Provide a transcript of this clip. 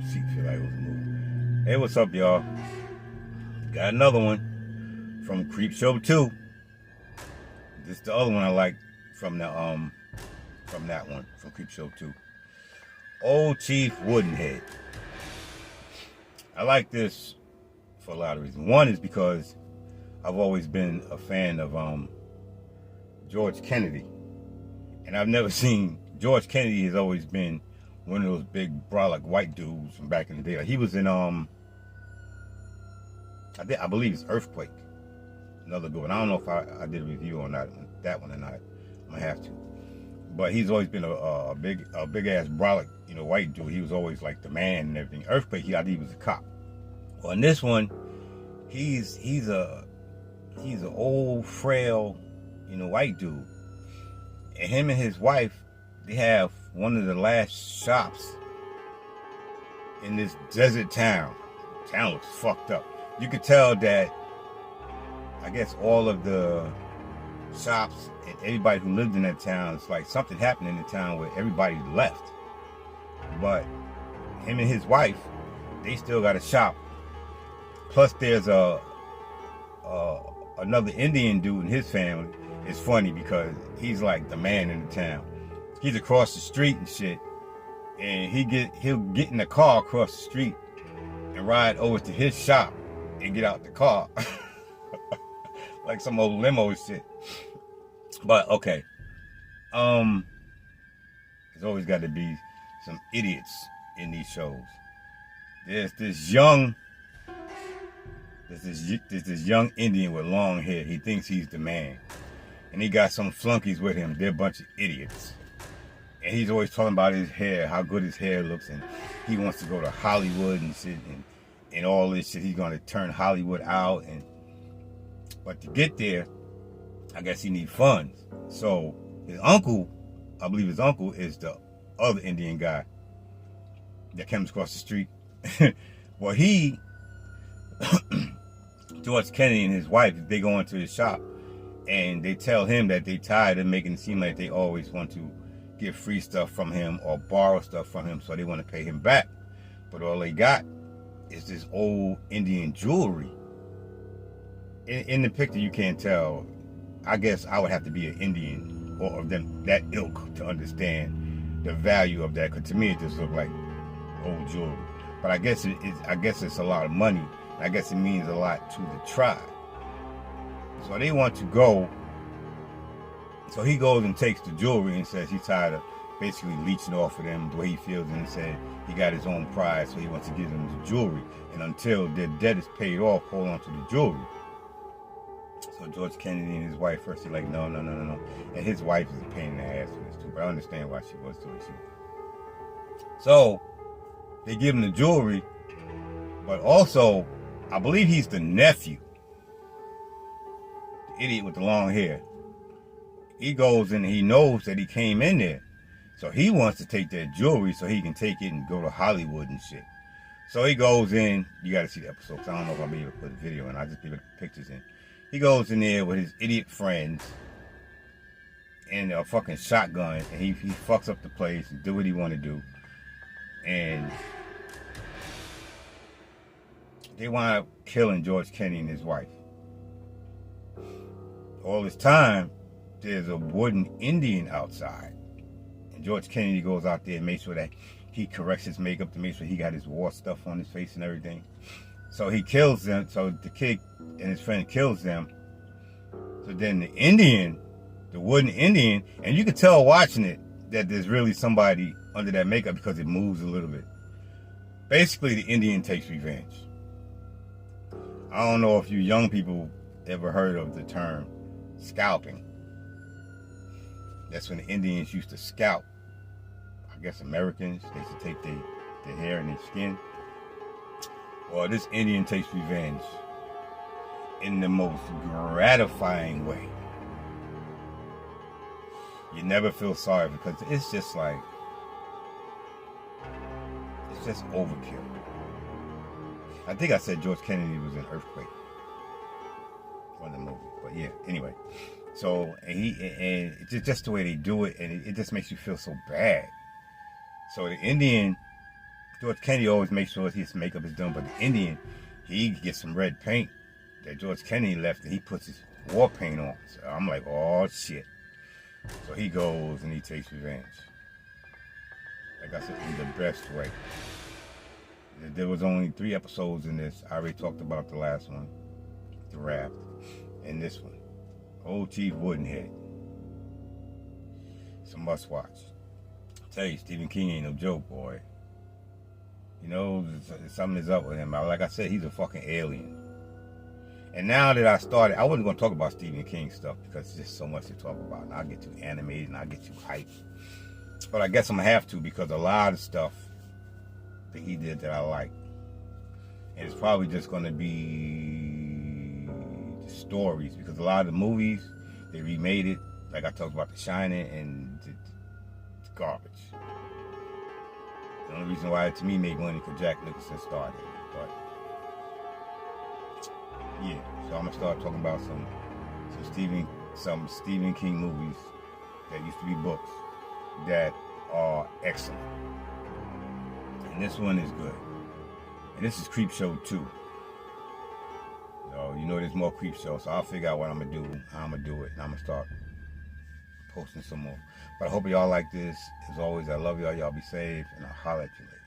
See, feel like it was a movie. Hey, what's up, y'all? Got another one from Creepshow 2. This is the other one I like from that one from Creepshow 2. Old Chief Woodenhead. I like this for a lot of reasons. One is because I've always been a fan of George Kennedy, and I've never seen George Kennedy. Has always been one of those big brolic white dudes from back in the day. Like he was in I believe it's Earthquake, another good one. I don't know if I did a review on that one or not. I might have to. But he's always been a big ass brolic, white dude. He was always like the man and everything. Earthquake, I think he was a cop. Well, in this one, he's an old frail, white dude. And him and his wife, they have one of the last shops in this desert town. The town looks fucked up. You could tell that, I guess, all of the shops and everybody who lived in that town, it's like something happened in the town where everybody left. But him and his wife, they still got a shop. Plus there's another Indian dude in his family. It's funny because he's like the man in the town. He's across the street and shit. And he'll get in the car across the street and ride over to his shop and get out the car. Like some old limo shit. But okay. There's always got to be some idiots in these shows. There's this young Indian with long hair. He thinks he's the man. And he got some flunkies with him. They're a bunch of idiots. And he's always talking about his hair, how good his hair looks, and he wants to go to Hollywood and shit, and all this shit. He's going to turn Hollywood out. But to get there, I guess he needs funds. So his uncle, I believe his uncle is the other Indian guy that comes across the street. Well, George Kennedy and his wife, they go into his shop and they tell him that they tired of making it seem like they always want to get free stuff from him or borrow stuff from him, so they want to pay him back. But all they got is this old Indian jewelry. In the picture, you can't tell. I guess I would have to be an Indian or of them that ilk to understand the value of that. Because to me, it just looked like old jewelry. But I guess it's a lot of money. I guess it means a lot to the tribe. So they want to go. So he goes and takes the jewelry and says he's tired of basically leeching off of them the way he feels, and he said he got his own pride, so he wants to give them the jewelry. And until their debt is paid off, hold on to the jewelry. So George Kennedy and his wife first, they're like, no. And his wife is a pain in the ass for this too, but I understand why she was doing it. So they give him the jewelry, but also, I believe he's the nephew. The idiot with the long hair. He goes and he knows that he came in there. So he wants to take that jewelry so he can take it and go to Hollywood and shit. So he goes in. You got to see the episode, because I don't know if I'll be able to put a video in. I'll just be able to put pictures in. He goes in there with his idiot friends and a fucking shotgun, and he fucks up the place and do what he want to do. And they wind up killing George Kennedy and his wife. All this time, there's a wooden Indian outside. And George Kennedy goes out there and makes sure that he corrects his makeup to make sure he got his war stuff on his face and everything. So he kills them. So the kid and his friend kills them. So then the wooden Indian, and you can tell watching it that there's really somebody under that makeup because it moves a little bit. Basically, the Indian takes revenge. I don't know if you young people ever heard of the term scalping. That's when the Indians used to scalp, I guess, Americans. They used to take their hair and their skin. Well, this Indian takes revenge in the most gratifying way. You never feel sorry because it's just like, it's just overkill. I think I said George Kennedy was in Earthquake. One of the movies. But yeah, anyway. So, and it's just the way they do it, and it just makes you feel so bad. So the Indian, George Kennedy always makes sure his makeup is done, but the Indian, he gets some red paint that George Kennedy left, and he puts his war paint on. So I'm like, oh shit. So he goes and he takes revenge. Like I said, in the best way. There was only 3 episodes in this. I already talked about the last one, The Raft, and this one, Old Chief Woodenhead. It's a must watch. I tell you, Stephen King ain't no joke, boy. You know, something is up with him. Like I said, he's a fucking alien. And now that I started, I wasn't going to talk about Stephen King stuff because there's just so much to talk about. And I'll get too animated and I'll get too hyped. But I guess I'm going to have to because a lot of stuff that he did that I like. And it's probably just going to be the stories because a lot of the movies, they remade it. Like I talked about The Shining and it's garbage. The only reason why it to me made money because Jack Nicholson started it. But yeah, so I'm gonna start talking about some Stephen King movies that used to be books that are excellent. And this one is good. And this is Creepshow 2. So you know there's more Creepshow, so I'll figure out what I'm gonna do, how I'm gonna do it, and I'm gonna start posting some more. But I hope y'all like this. As always, I love y'all. Y'all be safe, and I'll holler at you later.